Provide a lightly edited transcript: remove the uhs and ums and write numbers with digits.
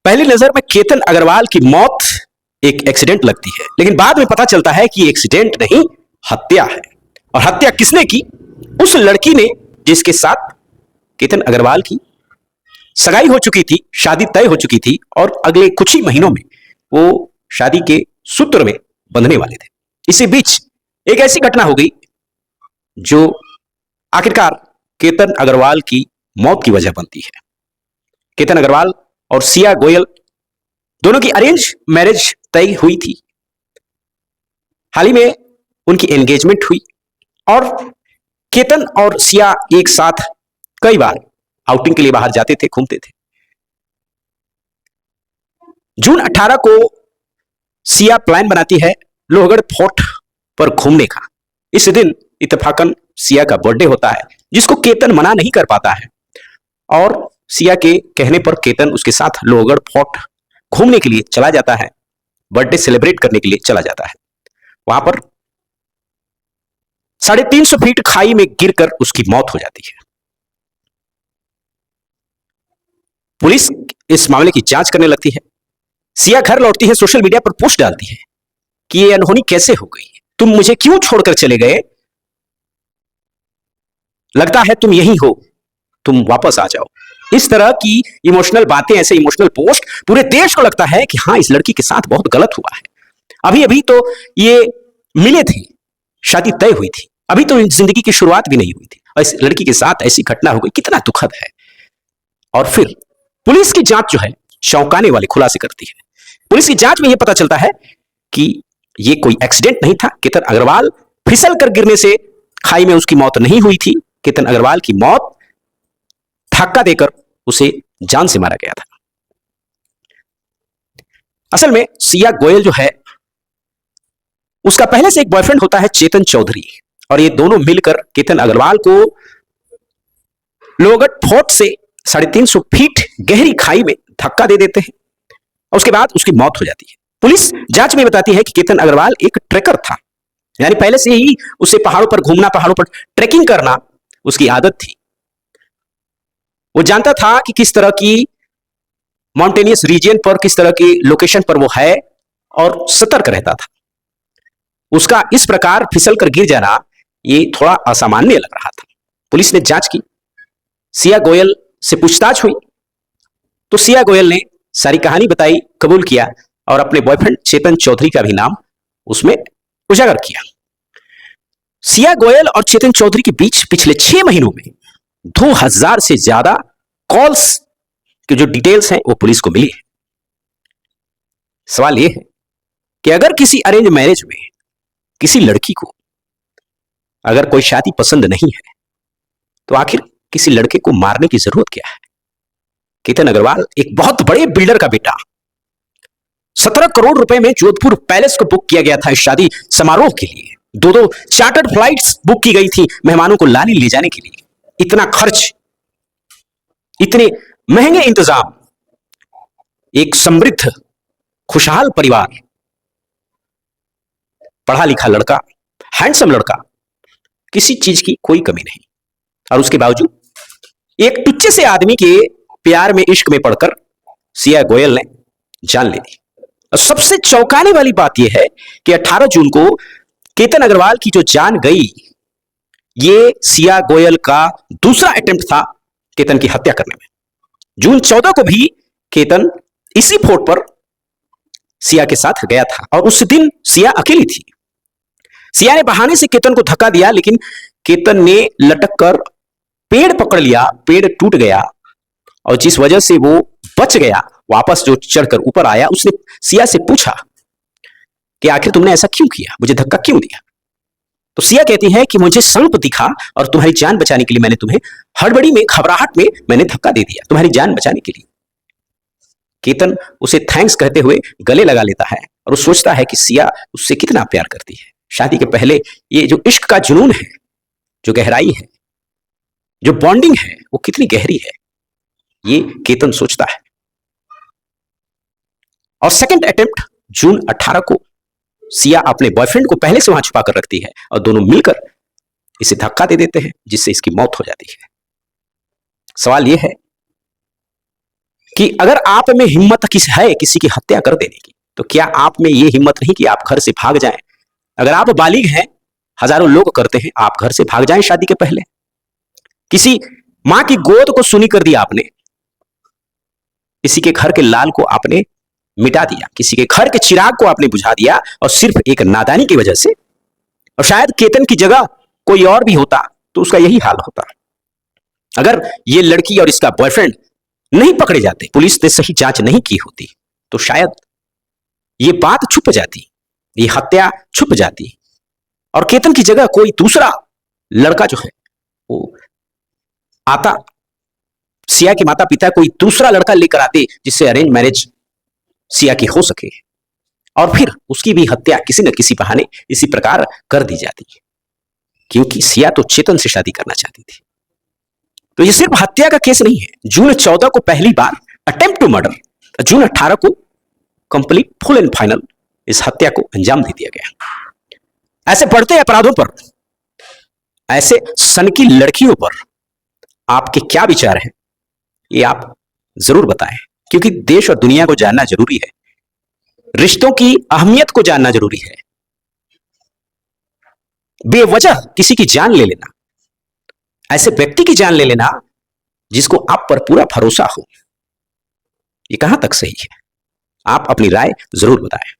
पहली नजर में केतन अग्रवाल की मौत एक एक्सीडेंट लगती है, लेकिन बाद में पता चलता है कि एक्सीडेंट नहीं, हत्या है। और हत्या किसने की? उस लड़की ने जिसके साथ केतन अग्रवाल की सगाई हो चुकी थी, शादी तय हो चुकी थी और अगले कुछ ही महीनों में वो शादी के सूत्र में बंधने वाले थे। इसी बीच एक ऐसी घटना हो गई जो आखिरकार केतन अग्रवाल की मौत की वजह बनती है। केतन अग्रवाल और सिया गोयल दोनों की अरेंज मैरिज तय हुई थी। हाल ही में उनकी एंगेजमेंट हुई और केतन और सिया एक साथ कई बार आउटिंग के लिए बाहर जाते थे, घूमते थे। जून 18 को सिया प्लान बनाती है लोहगढ़ फोर्ट पर घूमने का। इस दिन इत्तेफाकन सिया का बर्थडे होता है, जिसको केतन मना नहीं कर पाता है और सिया के कहने पर केतन उसके साथ लोहगढ़ फोर्ट घूमने के लिए चला जाता है, बर्थडे सेलिब्रेट करने के लिए चला जाता है। वहां पर 350 फीट खाई में गिरकर उसकी मौत हो जाती है। पुलिस इस मामले की जांच करने लगती है। सिया घर लौटती है, सोशल मीडिया पर पोस्ट डालती है कि ये अनहोनी कैसे हो गई, तुम मुझे क्यों छोड़कर चले गए, लगता है तुम यही हो, तुम वापस आ जाओ। इस तरह की इमोशनल बातें, ऐसे इमोशनल पोस्ट पूरे देश को लगता है कि हां, इस लड़की के साथ बहुत गलत हुआ है। अभी अभी तो ये मिले थे, शादी तय हुई थी, अभी तो जिंदगी की शुरुआत भी नहीं हुई थी और इस लड़की के साथ ऐसी घटना हो गई, कितना दुखद है। और फिर पुलिस की जांच जो है चौंकाने वाले खुलासे करती है। पुलिस की जांच में यह पता चलता है कि यह कोई एक्सीडेंट नहीं था। केतन अग्रवाल फिसल कर गिरने से खाई में उसकी मौत नहीं हुई थी। केतन अग्रवाल की मौत धक्का देकर उसे जान से मारा गया था। असल में सिया गोयल जो है उसका पहले से एक बॉयफ्रेंड होता है चेतन चौधरी, और ये दोनों मिलकर केतन अग्रवाल को लोहगढ़ फोर्ट से 350 फीट गहरी खाई में धक्का दे देते हैं और उसके बाद उसकी मौत हो जाती है। पुलिस जांच में बताती है कि केतन अग्रवाल एक ट्रेकर था, यानी पहले से ही उसे पहाड़ों पर घूमना, पहाड़ों पर ट्रेकिंग करना उसकी आदत थी। वो जानता था कि किस तरह की माउंटेनियस रीजन पर, किस तरह की लोकेशन पर वो है और सतर्क रहता था। उसका इस प्रकार फिसल कर गिर जाना ये थोड़ा असामान्य लग रहा था। पुलिस ने जांच की, सिया गोयल से पूछताछ हुई तो सिया गोयल ने सारी कहानी बताई, कबूल किया और अपने बॉयफ्रेंड चेतन चौधरी का भी नाम उसमें उजागर किया। सिया गोयल और चेतन चौधरी के बीच पिछले 6 महीनों में 2000 से ज्यादा कॉल्स की जो डिटेल्स हैं वो पुलिस को मिली है। सवाल यह है कि अगर किसी अरेंज मैरिज में किसी लड़की को अगर कोई शादी पसंद नहीं है तो आखिर किसी लड़के को मारने की जरूरत क्या है? केतन अग्रवाल एक बहुत बड़े बिल्डर का बेटा, 17 करोड़ रुपए में जोधपुर पैलेस को बुक किया गया था इस शादी समारोह के लिए। 2 चार्टर्ड फ्लाइट्स बुक की गई थी मेहमानों को लाने ले जाने के लिए। इतना खर्च, इतने महंगे इंतजाम, एक समृद्ध खुशहाल परिवार, पढ़ा लिखा लड़का, हैंडसम लड़का, किसी चीज की कोई कमी नहीं, और उसके बावजूद एक टुच्चे से आदमी के प्यार में, इश्क में पड़कर सिया गोयल ने जान ले ली। और सबसे चौंकाने वाली बात यह है कि 18 जून को केतन अग्रवाल की जो जान गई, ये सिया गोयल का दूसरा अटेम्प्ट था केतन की हत्या करने में। जून 14 को भी केतन इसी फोर्ट पर सिया के साथ गया था और उस दिन सिया अकेली थी। सिया ने बहाने से केतन को धक्का दिया, लेकिन केतन ने लटक कर पेड़ पकड़ लिया, पेड़ टूट गया और जिस वजह से वो बच गया, वापस जो चढ़कर ऊपर आया, उसने सिया से पूछा कि आखिर तुमने ऐसा क्यों किया, मुझे धक्का क्यों दिया? तो सिया कहती है कि मुझे सांप दिखा और तुम्हारी जान बचाने के लिए मैंने तुम्हें हड़बड़ी में, घबराहट में मैंने धक्का दे दिया, तुम्हारी जान बचाने के लिए। केतन उसे थैंक्स कहते हुए गले लगा लेता है और वो सोचता है कि सिया उससे कितना प्यार करती है। शादी के पहले ये जो इश्क का जुनून है, जो गहराई है, जो बॉन्डिंग है, वो कितनी गहरी है, ये केतन सोचता है। और सेकंड अटेम्प्ट जून 18 को सिया अपने बॉयफ्रेंड को पहले से वहां छुपा कर रखती है और दोनों मिलकर इसे धक्का दे देते हैं, जिससे इसकी मौत हो जाती है। सवाल यह है कि अगर आप में हिम्मत है किसी की हत्या कर देने की, तो क्या आप में यह हिम्मत नहीं कि आप घर से भाग जाएं? अगर आप बालिग हैं, हजारों लोग करते हैं, आप घर से भाग जाएं शादी के पहले। किसी मां की गोद को सुनी कर दिया आपने, किसी के घर के लाल को आपने मिटा दिया, किसी के घर के चिराग को आपने बुझा दिया, और सिर्फ एक नादानी की वजह से। और शायद केतन की जगह कोई और भी होता तो उसका यही हाल होता। अगर ये लड़की और इसका बॉयफ्रेंड नहीं पकड़े जाते, पुलिस ने सही जांच नहीं की होती, तो शायद ये बात छुप जाती, ये हत्या छुप जाती, और केतन की जगह कोई दूसरा लड़का जो है वो आता, सिया के माता पिता कोई दूसरा लड़का लेकर आते जिससे अरेंज मैरिज सिया की हो सके, और फिर उसकी भी हत्या किसी न किसी बहाने इसी प्रकार कर दी जाती, क्योंकि सिया तो चेतन से शादी करना चाहती थी। तो ये सिर्फ हत्या का केस नहीं है। जून 14 को पहली बार अटेम्प्ट टू मर्डर, जून 18 को कंप्लीट फुल एंड फाइनल इस हत्या को अंजाम दे दिया गया। ऐसे बढ़ते अपराधों पर, ऐसे सनकी लड़कियों पर आपके क्या विचार हैं, ये आप जरूर बताएं, क्योंकि देश और दुनिया को जानना जरूरी है, रिश्तों की अहमियत को जानना जरूरी है। बेवजह किसी की जान ले लेना, ऐसे व्यक्ति की जान ले लेना जिसको आप पर पूरा भरोसा हो, ये कहां तक सही है? आप अपनी राय जरूर बताएं।